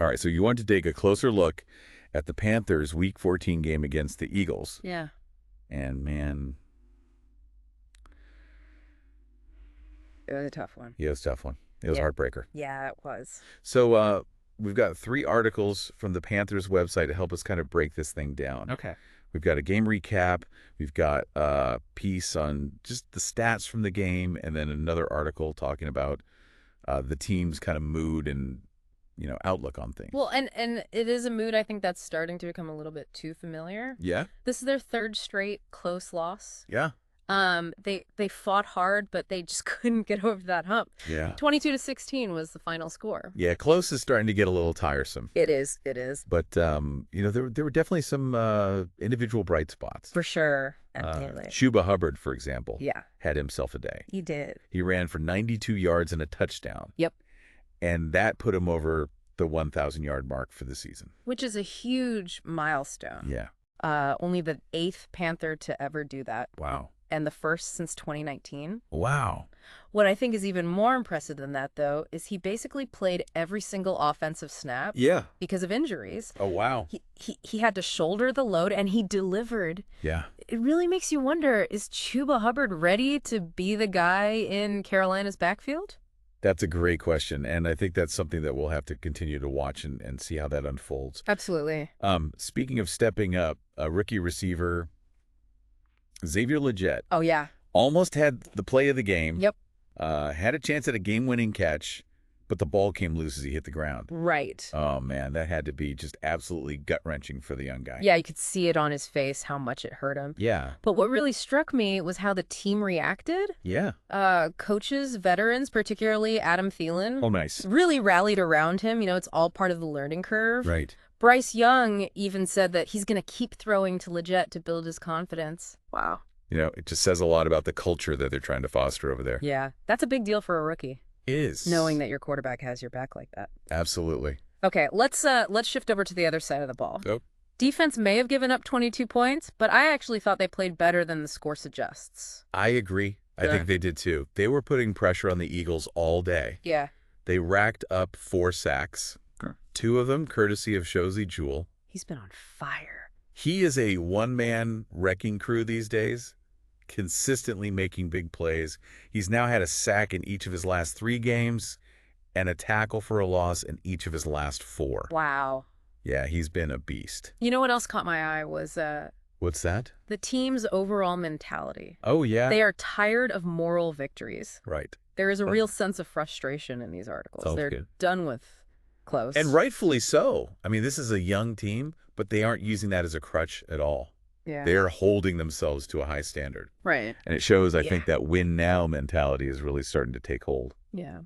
All right, so you want to take a closer look at the Panthers' Week 14 game against the Eagles. Yeah. And, man, It was a tough one. yeah, it was a tough one. It was a heartbreaker. Yeah, it was. So we've got 3 articles from the Panthers website to help us kind of break this thing down. Okay. We've got a game recap. We've got a piece on just the stats from the game, and then another article talking about the team's kind of mood and, outlook on things. Well, and it is a mood I think that's starting to become a little bit too familiar. Yeah? This is their 3rd straight close loss. Yeah. They fought hard, but they just couldn't get over that hump. Yeah. 22-16 was the final score. Yeah, close is starting to get a little tiresome. It is. But, there were definitely some individual bright spots. For sure. Absolutely. Chuba Hubbard, for example, Yeah, had himself a day. he did. He ran for 92 yards and a touchdown. Yep. And that put him over the 1,000-yard mark for the season. Which is a huge milestone. Yeah. Only the 8th Panther to ever do that. Wow. And the first since 2019. Wow. What I think is even more impressive than that, though, is he basically played every single offensive snap Yeah. because of injuries. Oh, wow. He had to shoulder the load, and he delivered. Yeah. It really makes you wonder, is Chuba Hubbard ready to be the guy in Carolina's backfield? That's a great question, and I think that's something that we'll have to continue to watch and see how that unfolds. Absolutely. Speaking of stepping up, a rookie receiver, Xavier Legette, Oh, yeah. almost had the play of the game. Yep. Had a chance at a game-winning catch, but the ball came loose as he hit the ground. Right. Oh, man, that had to be just absolutely gut-wrenching for the young guy. Yeah, you could see it on his face, how much it hurt him. Yeah. But what really struck me was how the team reacted. Yeah. Coaches, veterans, particularly Adam Thielen, Oh, nice. really rallied around him. It's all part of the learning curve. Right. Bryce Young even said that he's going to keep throwing to Legette to build his confidence. Wow. It just says a lot about the culture that they're trying to foster over there. Yeah, that's a big deal for a rookie. It is. Knowing that your quarterback has your back like that. Absolutely. Okay, let's shift over to the other side of the ball. Oh. Defense may have given up 22 points, but I actually thought they played better than the score suggests. I agree. I think they did too. They were putting pressure on the Eagles all day. Yeah. They racked up 4 sacks, 2 of them courtesy of Shozy Jewell. He's been on fire. He is a one-man wrecking crew these days, consistently making big plays. He's now had a sack in each of his last 3 games and a tackle for a loss in each of his last 4. Wow. Yeah, he's been a beast. You know what else caught my eye was What's that? the team's overall mentality. Oh, yeah. They are tired of moral victories. Right. There is a real sense of frustration in these articles. Oh, They're good. done with close. And rightfully so. I mean, this is a young team, but they aren't using that as a crutch at all. Yeah. They're holding themselves to a high standard. Right. And it shows, I think, that win-now mentality is really starting to take hold. Yeah.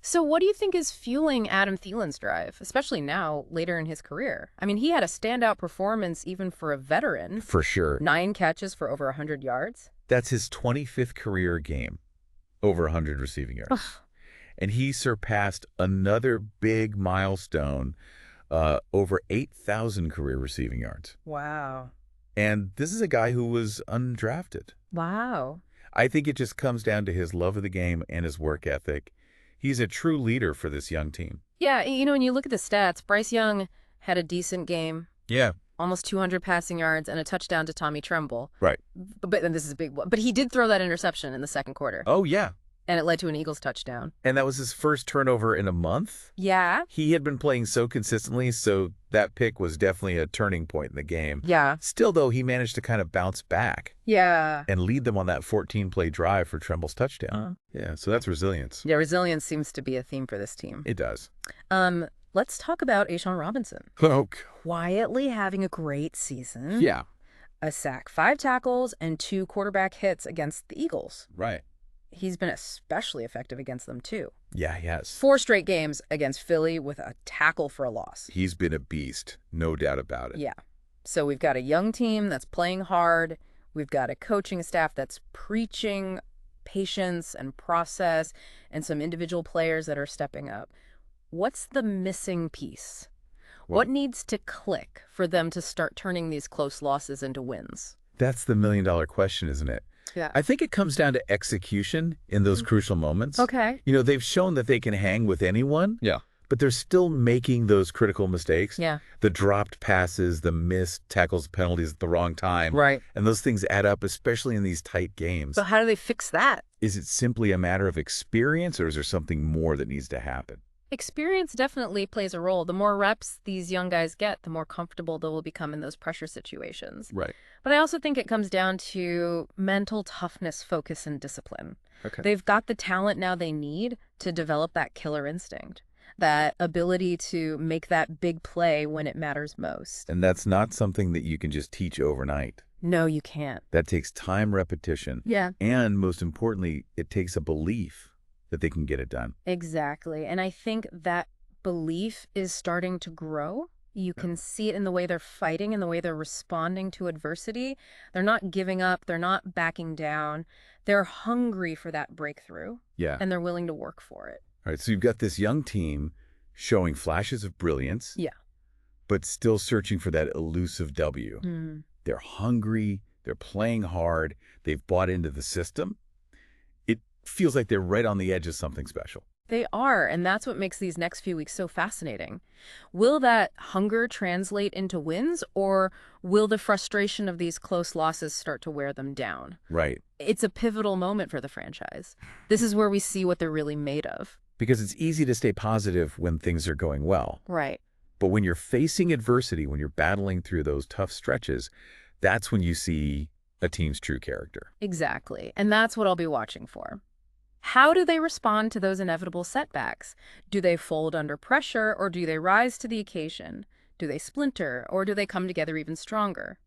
So what do you think is fueling Adam Thielen's drive, especially now, later in his career? I mean, he had a standout performance even for a veteran. For sure. 9 catches for over 100 yards. That's his 25th career game, over 100 receiving yards. And he surpassed another big milestone, over 8,000 career receiving yards. Wow. And this is a guy who was undrafted. Wow. I think it just comes down to his love of the game and his work ethic. He's a true leader for this young team. Yeah, when you look at the stats, Bryce Young had a decent game. Yeah. Almost 200 passing yards and a touchdown to Tommy Tremble. Right. But and this is a big one. But he did throw that interception in the second quarter. Oh, yeah. And it led to an Eagles touchdown. And that was his first turnover in a month. Yeah. He had been playing so consistently, so that pick was definitely a turning point in the game. Yeah. Still, though, he managed to kind of bounce back. Yeah. And lead them on that 14-play drive for Tremble's touchdown. Yeah, so that's resilience. Yeah, resilience seems to be a theme for this team. It does. Let's talk about A'Shawn Robinson. Oh, Quietly having a great season. yeah. A sack, 5 tackles, and 2 quarterback hits against the Eagles. Right. He's been especially effective against them, too. Yeah, he has. 4 straight games against Philly with a tackle for a loss. He's been a beast, no doubt about it. Yeah. So we've got a young team that's playing hard. We've got a coaching staff that's preaching patience and process, and some individual players that are stepping up. What's the missing piece? What needs to click for them to start turning these close losses into wins? That's the million-dollar question, isn't it? Yeah. I think it comes down to execution in those crucial moments. Okay. They've shown that they can hang with anyone. Yeah. but they're still making those critical mistakes. Yeah. The dropped passes, the missed tackles, penalties at the wrong time. Right. And those things add up, especially in these tight games. But how do they fix that? Is it simply a matter of experience, or is there something more that needs to happen? Experience definitely plays a role. The more reps these young guys get, the more comfortable they will become in those pressure situations. Right. But I also think it comes down to mental toughness, focus, and discipline. Okay. They've got the talent now they need to develop that killer instinct, that ability to make that big play when it matters most. And that's not something that you can just teach overnight. No, you can't. That takes time, repetition. Yeah. And most importantly, it takes a belief that they can get it done. Exactly. And I think that belief is starting to grow. You can see it in the way they're fighting, in the way they're responding to adversity. They're not giving up. They're not backing down. They're hungry for that breakthrough. Yeah. And they're willing to work for it. All right. So you've got this young team showing flashes of brilliance. Yeah. But still searching for that elusive W. They're hungry. They're playing hard. They've bought into the system. It feels like they're right on the edge of something special. They are, and that's what makes these next few weeks so fascinating. Will that hunger translate into wins, or will the frustration of these close losses start to wear them down? Right. It's a pivotal moment for the franchise. This is where we see what they're really made of. Because it's easy to stay positive when things are going well. Right. But when you're facing adversity, when you're battling through those tough stretches, that's when you see a team's true character. Exactly. And that's what I'll be watching for. How do they respond to those inevitable setbacks? Do they fold under pressure, or do they rise to the occasion? Do they splinter, or do they come together even stronger?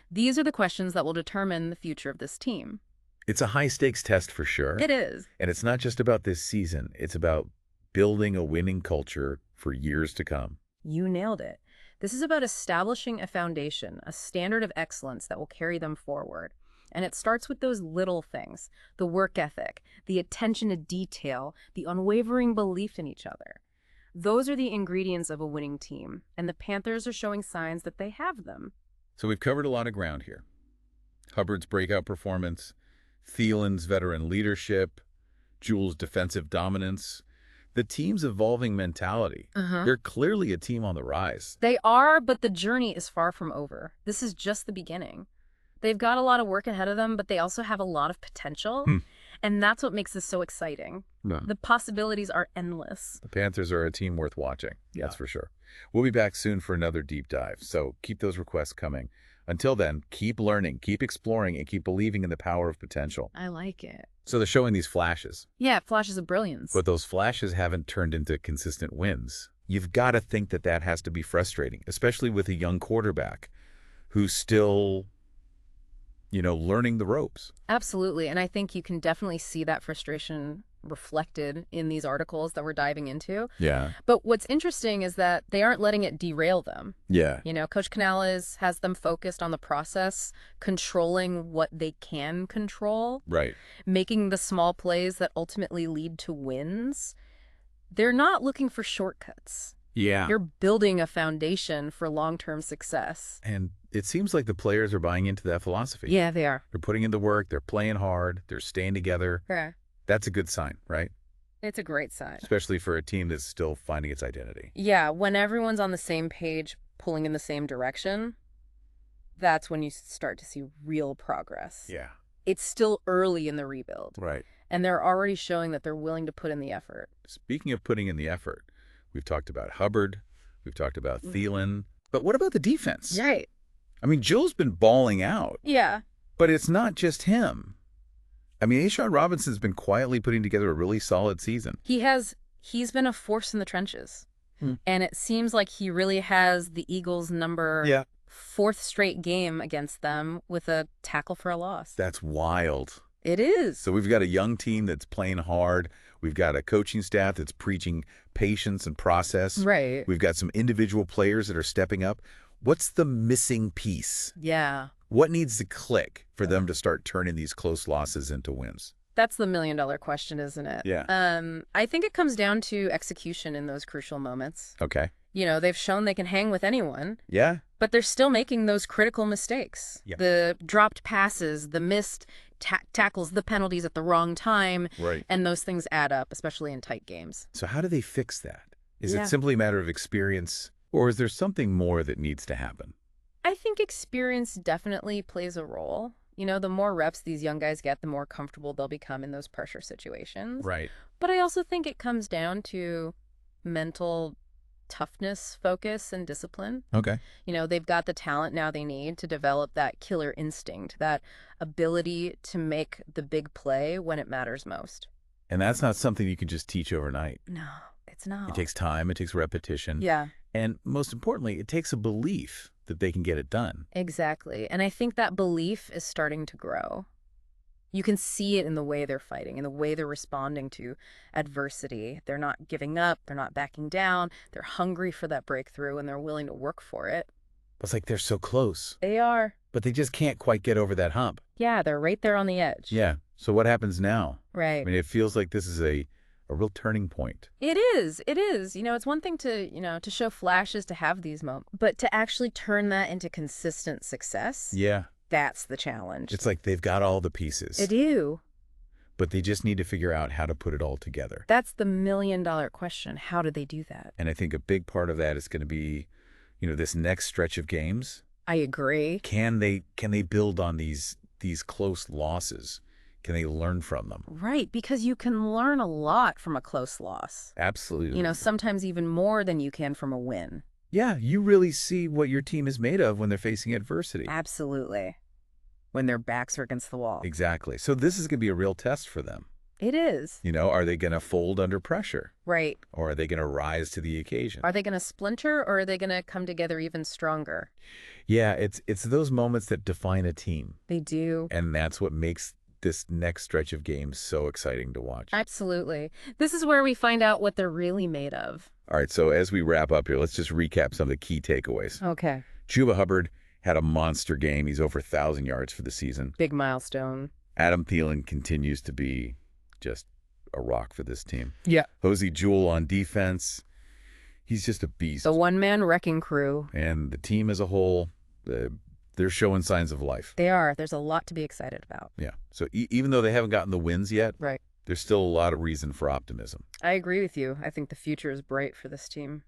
These are the questions that will determine the future of this team. It's a high-stakes test for sure. It is. And it's not just about this season. It's about building a winning culture for years to come. You nailed it. This is about establishing a foundation, a standard of excellence that will carry them forward. And it starts with those little things, the work ethic, the attention to detail, the unwavering belief in each other. Those are the ingredients of a winning team, and the Panthers are showing signs that they have them. So we've covered a lot of ground here. Hubbard's breakout performance, Thielen's veteran leadership, Jules' defensive dominance, the team's evolving mentality. They're clearly a team on the rise. They are, but the journey is far from over. This is just the beginning. They've got a lot of work ahead of them, but they also have a lot of potential. And that's what makes this so exciting. The possibilities are endless. The Panthers are a team worth watching. That's for sure. We'll be back soon for another deep dive. So keep those requests coming. Until then, keep learning, keep exploring, and keep believing in the power of potential. I like it. So they're showing these flashes. Yeah, flashes of brilliance. But those flashes haven't turned into consistent wins. You've got to think that that has to be frustrating, especially with a young quarterback who's still, learning the ropes. Absolutely. And I think you can definitely see that frustration reflected in these articles that we're diving into. Yeah. But what's interesting is that they aren't letting it derail them. Yeah. Coach Canales has them focused on the process, controlling what they can control. Right. Making the small plays that ultimately lead to wins. They're not looking for shortcuts. Yeah. You're building a foundation for long-term success. And it seems like the players are buying into that philosophy. Yeah, they are. They're putting in the work, they're playing hard, they're staying together. Yeah. That's a good sign, right? It's a great sign. Especially for a team that's still finding its identity. Yeah, when everyone's on the same page, pulling in the same direction, that's when you start to see real progress. Yeah. It's still early in the rebuild. Right. And they're already showing that they're willing to put in the effort. Speaking of putting in the effort, we've talked about Hubbard, we've talked about Thielen, but what about the defense? Right. I mean, Joe's been balling out. Yeah. But it's not just him. I mean, A'Shawn Robinson's been quietly putting together a really solid season. He's been a force in the trenches. And it seems like he really has the Eagles' number 4th straight game against them with a tackle for a loss. That's wild. It is. So we've got a young team that's playing hard. We've got a coaching staff that's preaching patience and process. Right. We've got some individual players that are stepping up. What's the missing piece? Yeah. What needs to click for them to start turning these close losses into wins? That's the million-dollar question, isn't it? Yeah. I think it comes down to execution in those crucial moments. Okay. They've shown they can hang with anyone. Yeah. But they're still making those critical mistakes. Yep. The dropped passes, the missed tackles, the penalties at the wrong time. Right. And those things add up, especially in tight games. So how do they fix that? Is it Yeah. simply a matter of experience, or is there something more that needs to happen? I think experience definitely plays a role. The more reps these young guys get, the more comfortable they'll become in those pressure situations. Right. But I also think it comes down to mental toughness, focus, and discipline. Okay. They've got the talent now they need to develop that killer instinct, that ability to make the big play when it matters most. And that's not something you can just teach overnight. No, it's It not. takes time, it takes repetition, Yeah, and most importantly, it takes a belief that they can get it done. exactly. And I think that belief is starting to grow. You can see it in the way they're fighting, in the way they're responding to adversity. They're not giving up, they're not backing down, they're hungry for that breakthrough, and they're willing to work for it. It's like they're so close, They are. but they just can't quite get over that hump. Yeah, they're right there on the edge. Yeah. So what happens now? I Right. mean, it feels like this is a real turning point. It is. It is. It's one thing to show flashes, to have these moments, but to actually turn that into consistent success, Yeah. that's the challenge. It's like they've got all the pieces, They do. but they just need to figure out how to put it all together. That's the million-dollar question. How do they do that? And I think a big part of that is going to be, this next stretch of games. I agree. Can they build on these close losses? Can they learn from them? Right, because you can learn a lot from a close loss. Absolutely. Sometimes even more than you can from a win. Yeah, you really see what your team is made of when they're facing adversity. Absolutely. When their backs are against the wall. Exactly. So this is going to be a real test for them. It is. Are they going to fold under pressure? Right. Or are they going to rise to the occasion? Are they going to splinter, or are they going to come together even stronger? Yeah, it's those moments that define a team. They do. And that's what makes this next stretch of games so exciting to watch. Absolutely. This is where we find out what they're really made of. All right, so as we wrap up here, let's just recap some of the key takeaways. Okay. Chuba Hubbard had a monster game. He's over 1,000 yards for the season. Big milestone. Adam Thielen continues to be just a rock for this team. Yeah. Hosey Jewell on defense. He's just a beast. The one-man wrecking crew. And the team as a whole, they're showing signs of life. They are. There's a lot to be excited about. Yeah. So even though they haven't gotten the wins yet, Right. there's still a lot of reason for optimism. I agree with you. I think the future is bright for this team.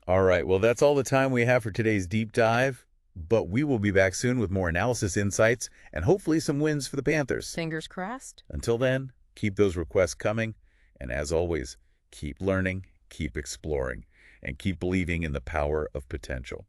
All right. Well, that's all the time we have for today's deep dive. But we will be back soon with more analysis, insights, and hopefully some wins for the Panthers. Fingers crossed. Until then, keep those requests coming. And as always, keep learning, keep exploring, and keep believing in the power of potential.